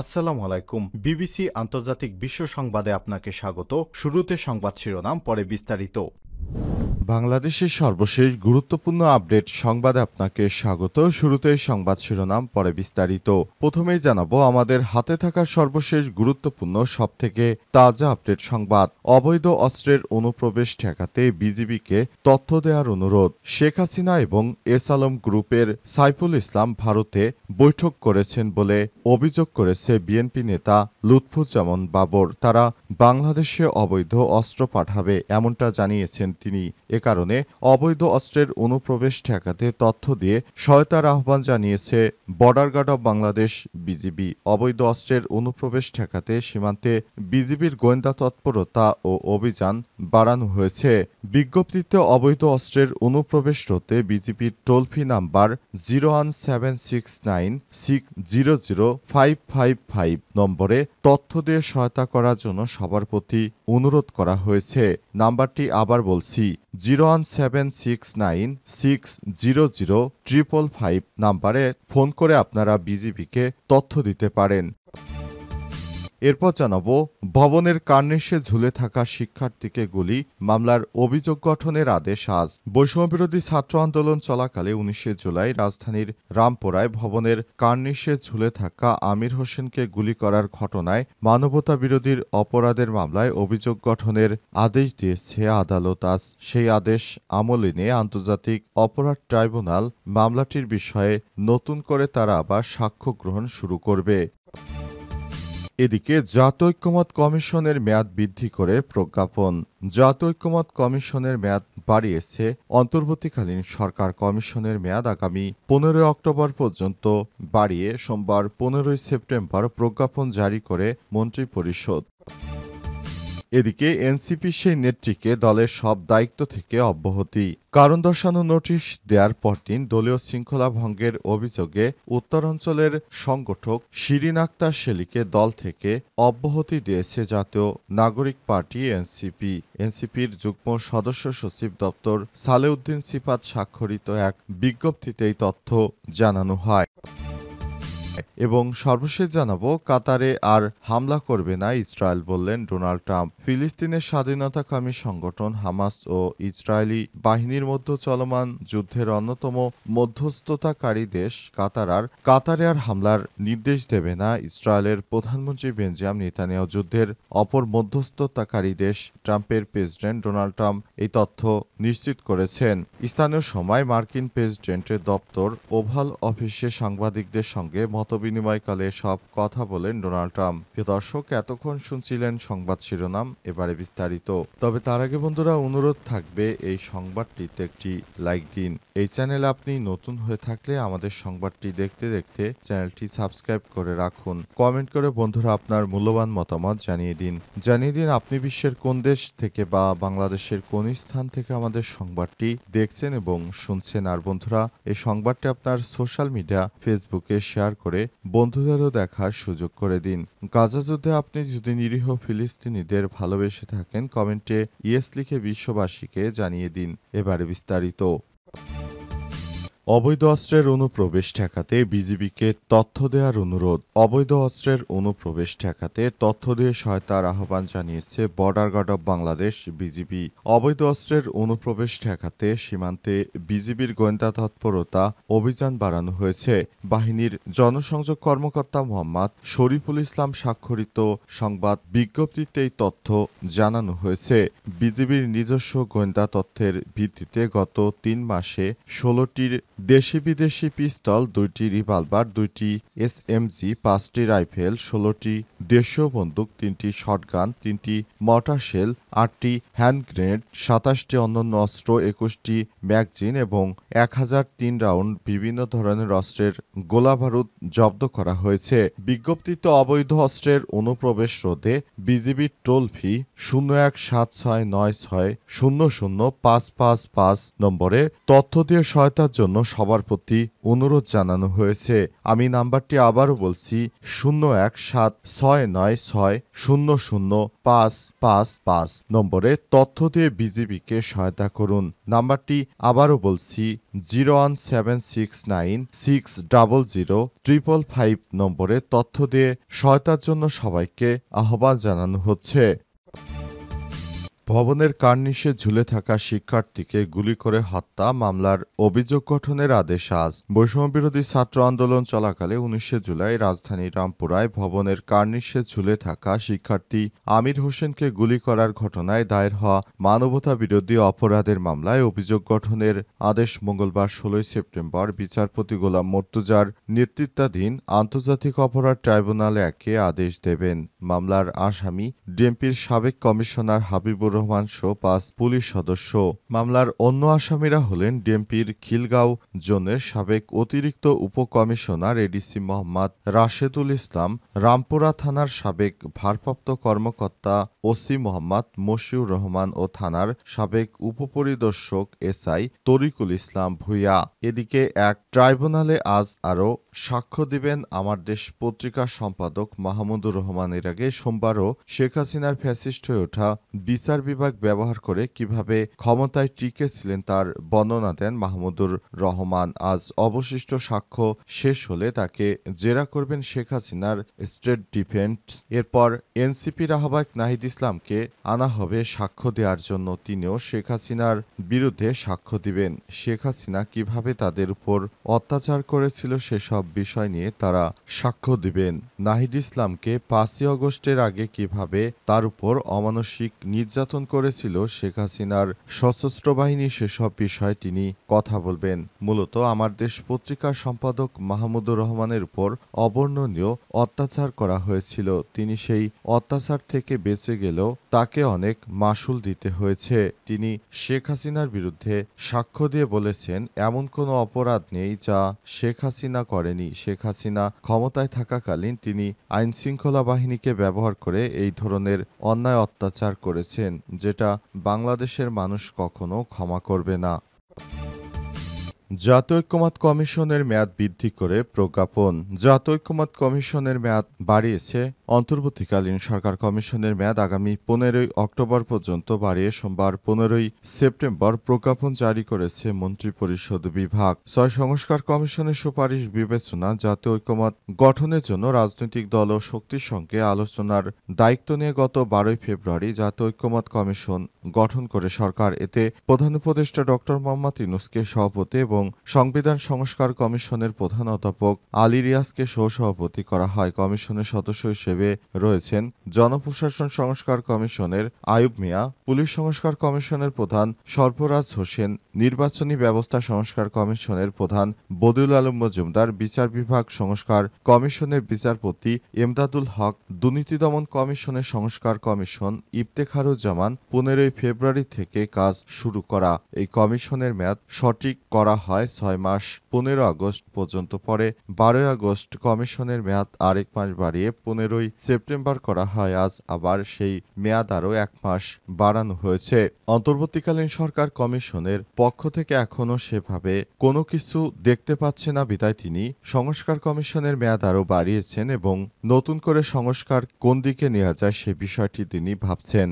আসসালামু আলাইকুম। বিবিসি আন্তর্জাতিক বিশ্ব সংবাদে আপনাকে স্বাগত। শুরুতে সংবাদ শিরোনাম, পরে বিস্তারিত। বাংলাদেশের সর্বশেষ গুরুত্বপূর্ণ আপডেট সংবাদে আপনাকে স্বাগত। শুরুতে সংবাদ শিরোনাম, পরে বিস্তারিত। প্রথমেই জানাবো আমাদের হাতে থাকা সর্বশেষ গুরুত্বপূর্ণ সবথেকে তাজা আপডেট সংবাদ। অবৈধ অস্ত্রের অনুপ্রবেশ ঠেকাতে বিজিবিকে তথ্য দেওয়ার অনুরোধ। শেখ হাসিনা এবং এস আলম গ্রুপের সাইফুল ইসলাম ভারতে বৈঠক করেছেন বলে অভিযোগ করেছে বিএনপি নেতা লুৎফুজ্জামান বাবর। তারা বাংলাদেশে অবৈধ অস্ত্র পাঠাবে এমনটা জানিয়েছেন তিনি। এ কারণে অবৈধ অস্ত্রের অনুপ্রবেশ ঠেকাতে তথ্য দিয়ে সহায়তার আহ্বান জানিয়েছে border guard of Bangladesh BGB. অবৈধ অস্ত্রের অনুপ্রবেশ ঠেকাতে সীমান্তে বিজিবির গোয়েন্দা তৎপরতা ও অভিযান বাড়ানো হয়েছে। বিজ্ঞপ্তিতে অবৈধ অস্ত্রের অনুপ্রবেশ রোধে বিজিবির টোল ফ্রি নাম্বার 01769600555 নম্বরে তথ্য দিয়ে সহায়তা করার জন্য সবার প্রতি অনুরোধ করা হয়েছে। নাম্বারটি আবার বলছি, 01769600555 নাম্বারে ফোন করে আপনারা বিজিবিকে তথ্য দিতে পারেন। এরপর জানাবো ভবনের কার্নিশে ঝুলে থাকা শিক্ষার্থীকে গুলি, মামলার অভিযোগ গঠনের আদেশ আজ। বৈষম্যবিরোধী ছাত্র আন্দোলন চলাকালে 19 জুলাই রাজধানীর রামপুরায় ভবনের কার্নিশে ঝুলে থাকা আমির হোসেনকে গুলি করার ঘটনায় মানবতা বিরোধীর অপরাধের মামলায় অভিযোগ গঠনের আদেশ দিয়েছে আদালত আজ। সেই আদেশ আমলে নিয়ে আন্তর্জাতিক অপরাধ ট্রাইব্যুনাল মামলাটির বিষয়ে নতুন করে তারা আবার সাক্ষ্য গ্রহণ শুরু করবে। এদিকে জাতীয় ঐক্যমত্য কমিশনের মেয়াদ বৃদ্ধি করে প্রজ্ঞাপন। জাতীয় ঐক্যমত্য কমিশনের মেয়াদ বাড়িয়েছে অন্তর্বর্তীকালীন সরকার। কমিশনের মেয়াদ আগামী 15 অক্টোবর পর্যন্ত বাড়িয়ে সোমবার 15 সেপ্টেম্বর প্রজ্ঞাপন জারি করে মন্ত্রিপরিষদ। এদিকে এনসিপি সেই নেত্রীকে দলের সব দায়িত্ব থেকে অব্যাহতি। কারণ দর্শানো নোটিশ দেওয়ার পরদিন দলীয় শৃঙ্খলা ভঙ্গের অভিযোগে উত্তরাঞ্চলের সংগঠক শিরিন আক্তার শেলীকে দল থেকে অব্যাহতি দিয়েছে জাতীয় নাগরিক পার্টি এনসিপি। এনসিপির যুগ্ম সদস্য সচিব দপ্তর সালেউদ্দিন সিফাত স্বাক্ষরিত এক বিজ্ঞপ্তিতে এই তথ্য জানানো হয়। এবং সর্বশেষ জানাবো কাতারে আর হামলা করবে না ইসরায়েল, বললেন ডোনাল্ড ট্রাম্প। ফিলিস্তিনের স্বাধীনতাকামী সংগঠন হামাস ও ইসরায়েলি বাহিনীর মধ্যে চলমান যুদ্ধের অন্যতম মধ্যস্থতাকারী দেশ কাতারে আর হামলার নির্দেশ দেবে না ইসরায়েলের প্রধানমন্ত্রী বেঞ্জামিন নেতানিয়াহু। যুদ্ধের অপর মধ্যস্থতাকারী দেশ ট্রাম্পের প্রেসিডেন্ট ডোনাল্ড ট্রাম্প এই তথ্য নিশ্চিত করেছেন। স্থানীয় সময় মার্কিন প্রেসিডেন্টের দপ্তর ওভাল অফিসে সাংবাদিকদের সঙ্গে মতবিনিময়কালে সব কথা বলেন ডোনাল্ড ট্রাম্প। প্রিয় দর্শক, এতক্ষণ শুনছিলেন সংবাদ শিরোনাম, এবারে বিস্তারিত। তবে তার আগে বন্ধুরা অনুরোধ থাকবে এই সংবাদটিতে একটি লাইক দিন। এই চ্যানেলে আপনি নতুন হয়ে থাকলে আমাদের সংবাদটি দেখতে দেখতে চ্যানেলটি সাবস্ক্রাইব করে রাখুন। কমেন্ট করে বন্ধুরা আপনার মূল্যবান মতামত জানিয়ে দিন আপনি বিশ্বের কোন দেশ থেকে বা বাংলাদেশের কোন স্থান থেকে আমাদের সংবাদটি দেখছেন এবং শুনছেন। আর বন্ধুরা এই সংবাদটি আপনার সোশ্যাল মিডিয়া ফেসবুকে শেয়ার করে বন্ধুদেরও দেখার সুযোগ করে দিন। গাজা যুদ্ধে আপনি যদি নিরীহ ফিলিস্তিনিদের ভালোবেসে থাকেন কমেন্টে ইয়েস লিখে বিশ্ববাসীকে জানিয়ে দিন। এবারে বিস্তারিত। অবৈধ অস্ত্রের অনুপ্রবেশ ঠেকাতে বিজিবিকে তথ্য দেওয়ার অনুরোধ। অবৈধ অস্ত্রের অনুপ্রবেশ ঠেকাতে তথ্য দিয়ে সহায়তার আহ্বান জানিয়েছে border guard of Bangladesh BGB. অবৈধ অস্ত্রের অনুপ্রবেশ ঠেকাতে সীমান্তে বিজিবির গোয়েন্দা তৎপরতা অভিযান বাড়ানো হয়েছে। বাহিনীর জনসংযোগ কর্মকর্তা মোহাম্মদ শরীফুল ইসলাম স্বাক্ষরিত সংবাদ বিজ্ঞপ্তিতে এই তথ্য জানানো হয়েছে। বিজিবির নিজস্ব গোয়েন্দা তথ্যের ভিত্তিতে গত 3 মাসে 16টির দেশি বিদেশি পিস্তল, 2টি রিভলভার, 2টি এসএমজি, 5টি রাইফেল, 16টি দেশীয় বন্দুক, 3টি শটগান, 3টি মর্টার শেল, 8টি হ্যান্ড গ্রেনেড, 27টি অন্যান্য অস্ত্র, 21টি ম্যাগজিন এবং 1003 রাউন্ড বিভিন্ন ধরনের অস্ত্রের গোলাবারুদ জব্দ করা হয়েছে। বিজ্ঞপ্তিতে অবৈধ অস্ত্রের অনুপ্রবেশ রোধে বিজিবির টোল ফ্রি 017696000555 নম্বরে তথ্য দিয়ে সহায়তার জন্য সবার প্রতি অনুরোধ জানানো হয়েছে। আমি নাম্বারটি আবারও বলছি, 01769600555 নম্বরে তথ্য দিয়ে বিজিবিকে সহায়তা করুন। নাম্বারটি আবারও বলছি, 01769600555 নম্বরে তথ্য দিয়ে সহায়তার জন্য সবাইকে আহ্বান জানানো হচ্ছে। ভবনের কার্নিশে ঝুলে থাকা শিক্ষার্থীকে গুলি করে হত্যা মামলার অভিযোগ গঠনের আদেশ আজ। বৈষম্যবিরোধী ছাত্র আন্দোলন চলাকালে 19 জুলাই রাজধানীর রামপুরায় ভবনের কার্নিশে ঝুলে থাকা শিক্ষার্থী আমির হোসেনকে গুলি করার ঘটনায় দায়ের হওয়া মানবতাবিরোধী অপরাধের মামলায় অভিযোগ গঠনের আদেশ মঙ্গলবার 16 সেপ্টেম্বর বিচারপতি গোলাম মর্তুজার নেতৃত্বাধীন আন্তর্জাতিক অপরাধ ট্রাইব্যুনাল 1-এ আদেশ দেবেন। মামলার আসামি ডিএমপির সাবেক কমিশনার হাবিবুর রহমান সহ 5 পুলিশ সদস্য। মামলার অন্য আসামিরা হলেন ডিএমপির খিলগাঁও জোনের সাবেক অতিরিক্ত উপকমিশনার এডিসি মোহাম্মদ রাশেদুল ইসলাম, রামপুরা থানার সাবেক ভারপ্রাপ্ত কর্মকর্তা ওসি মোহাম্মদ মশিউর রহমান ও থানার সাবেক উপপরিদর্শক এসআই তরিকুল ইসলাম ভূঁইয়া। এদিকে এক ট্রাইব্যুনালে আজ আরও সাক্ষ্য দিবেন আমার দেশ পত্রিকার সম্পাদক মাহমুদুর রহমান। এর আগে সোমবারও শেখ হাসিনার ফ্যাসিস্ট হয়ে ওঠা বিচার বিভাগ ব্যবহার করে কিভাবে ক্ষমতায় টিকেছিলেন তার বর্ণনা দেন মাহমুদুর রহমান। আজ অবশিষ্ট সাক্ষ্য শেষ হলে তাকে জেরা করবেন শেখ হাসিনার স্টেট ডিফেন্স। এরপর এনসিপির আহ্বায়ক নাহিদ ইসলামকে আনা হবে সাক্ষ্য দেওয়ার জন্য। তিনিও শেখ হাসিনার বিরুদ্ধে সাক্ষ্য দিবেন। শেখ হাসিনা কিভাবে তাদের উপর অত্যাচার করেছিল সেসব বিষয় নিয়ে তারা সাক্ষ্য দিবেন। নাহিদ ইসলামকে 5ই আগস্টের আগে কিভাবে তার উপর অমানসিক নির্যাতন করেছিল শেখ হাসিনার সশস্ত্র বাহিনী সেসব বিষয়ে তিনি কথা বলবেন। মূলত আমার দেশ পত্রিকার সম্পাদক মাহমুদুর রহমানের উপর অবর্ণনীয় অত্যাচার করা হয়েছিল। তিনি সেই অত্যাচার থেকে বেঁচে গেলেও তাকে অনেক মাশুল দিতে হয়েছে। তিনি শেখ হাসিনার বিরুদ্ধে সাক্ষ্য দিয়ে বলেছেন, এমন কোনো অপরাধ নেই যা শেখ হাসিনা করেনি। শেখ হাসিনা ক্ষমতায় থাকাকালীন তিনি আইনশৃঙ্খলা বাহিনীকে ব্যবহার করে এই ধরনের অন্যায় অত্যাচার করেছেন, যেটা বাংলাদেশের মানুষ কখনো ক্ষমা করবে না। জাতীয় ঐক্যমত্য কমিশনের মেয়াদ বৃদ্ধি করে প্রজ্ঞাপন। জাতীয় ঐক্যমত্য কমিশনের মেয়াদ বাড়িয়েছে। অন্তর্বর্তীকালীন সরকার কমিশনের মেয়াদ আগামী 15ই অক্টোবর পর্যন্ত বাড়িয়ে সোমবার 15ই সেপ্টেম্বর প্রজ্ঞাপন জারি করেছে মন্ত্রিপরিষদ বিভাগ। 6 সংস্কার কমিশনের সুপারিশ বিবেচনা জাতীয় ঐক্যমত্য গঠনের জন্য রাজনৈতিক দল ও শক্তির সঙ্গে আলোচনার দায়িত্ব নিয়ে গত 12ই ফেব্রুয়ারি জাতীয় ঐক্যমত্য কমিশন গঠন করে সরকার। এতে প্রধান উপদেষ্টা ড. মোহাম্মদ ইউনূসকে সভাপতি এবং সংবিধান সংস্কার কমিশনের প্রধান অধ্যাপক আলী রিয়াজকে সহসভাপতি করা হয়। কমিশনের সদস্য হিসেবে রয়েছেন জনপ্রশাসন সংস্কার কমিশনের আইয়ুব মিয়া, পুলিশ সংস্কার কমিশনের প্রধান সরফরাজ হোসেন, নির্বাচনী ব্যবস্থা সংস্কার কমিশনের প্রধান বদিউল আলম মজুমদার, বিচার বিভাগ সংস্কার কমিশনের বিচারপতি এমদাদুল হক, দুর্নীতি দমন কমিশনের সংস্কার কমিশন ইফতেখারুজ্জামান। 15ই ফেব্রুয়ারি থেকে কাজ শুরু করা এই কমিশনের মেয়াদ সঠিক করা হয় 6 মাস 15 আগস্ট পর্যন্ত। পরে 12 আগস্ট কমিশনের মেয়াদ আরেক মাস বাড়িয়ে 15ই সেপ্টেম্বর করা হয়। আজ আবার সেই মেয়াদ আরও 1 মাস বাড়ানো হয়েছে। অন্তর্বর্তীকালীন সরকার কমিশনের পক্ষ থেকে এখনও সেভাবে কোনো কিছু দেখতে পাচ্ছে না বিধায় তিনি সংস্কার কমিশনের মেয়াদ আরও বাড়িয়েছেন এবং নতুন করে সংস্কার কোন দিকে নেওয়া যায় সে বিষয়টি তিনি ভাবছেন।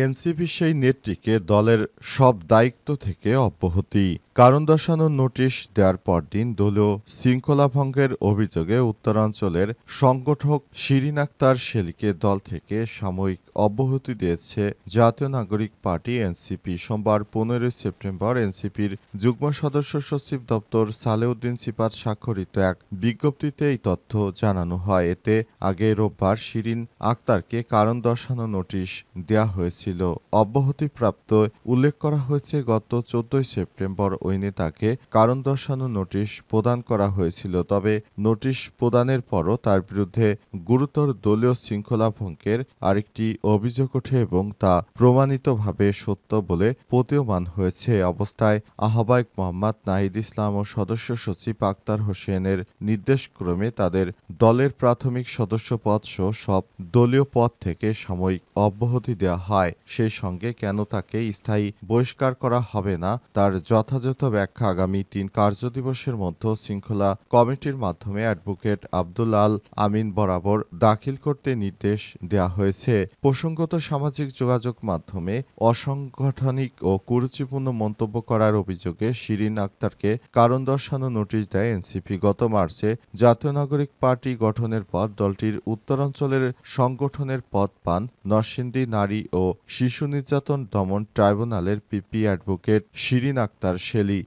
এনসিপি সেই নেত্রীকে দলের সব দায়িত্ব থেকে অব্যাহতি। কারণ দর্শানোর নোটিশ দেওয়ার পরদিন দলীয় শৃঙ্খলা ভঙ্গের অভিযোগে উত্তরাঞ্চলের সংগঠক শিরিন আক্তার শেলীকে দল থেকে সাময়িক অব্যাহতি দিয়েছে জাতীয় নাগরিক পার্টি এনসিপি। সোমবার 15 সেপ্টেম্বর এনসিপির যুগ্ম সদস্য সচিব দপ্তর সালেউদ্দিন সিফাত স্বাক্ষরিত এক বিজ্ঞপ্তিতে এই তথ্য জানানো হয়। এতে আগে রোববার শিরিন আক্তারকে কারণ দর্শানোর নোটিশ দেওয়া হয়েছিল। অব্যাহতিপ্রাপ্ত উল্লেখ করা হয়েছে গত 14 সেপ্টেম্বর ওই নেতাকে কারণ দর্শানোর নোটিশ প্রদান করা হয়েছিল। তবে নোটিশ প্রদানের পরও তার বিরুদ্ধে গুরুতর দলীয় শৃঙ্খলা ভঙ্গের আরেকটি অভিযোগ ওঠে এবং তা প্রমাণিতভাবে সত্য বলে প্রতীয়মান হয়েছে। অবস্থায় আহ্বায়ক মোহাম্মদ নাহিদ ইসলাম ও সদস্য সচিব আক্তার হোসেনের নির্দেশক্রমে তাদের দলের প্রাথমিক সদস্য পদ সহ সব দলীয় পদ থেকে সাময়িক অব্যাহতি দেওয়া হয়। সেই সঙ্গে কেন তাকে স্থায়ী বহিষ্কার করা হবে না তার যথাযথ বিস্তারিত ব্যাখ্যা আগামী ৩ কার্যদিবসের মধ্যে শৃঙ্খলা কমিটির মাধ্যমে অ্যাডভোকেট আব্দুল আল আমিন বরাবর দাখিল করতে নির্দেশ দেওয়া হয়েছে। প্রসঙ্গত, সামাজিক যোগাযোগ মাধ্যমে অসাংগঠনিক ও কুরুচিপূর্ণ মন্তব্য করার অভিযোগে শিরিন আক্তারকে কারণ দর্শানো নোটিশ দেয় এনসিপি। গত মার্চে জাতীয় নাগরিক পার্টি গঠনের পর দলটির উত্তরাঞ্চলের সংগঠনের পদ পান নরসিংদী নারী ও শিশু নির্যাতন দমন ট্রাইব্যুনালের PP advocate Shirin Akhter Shelley.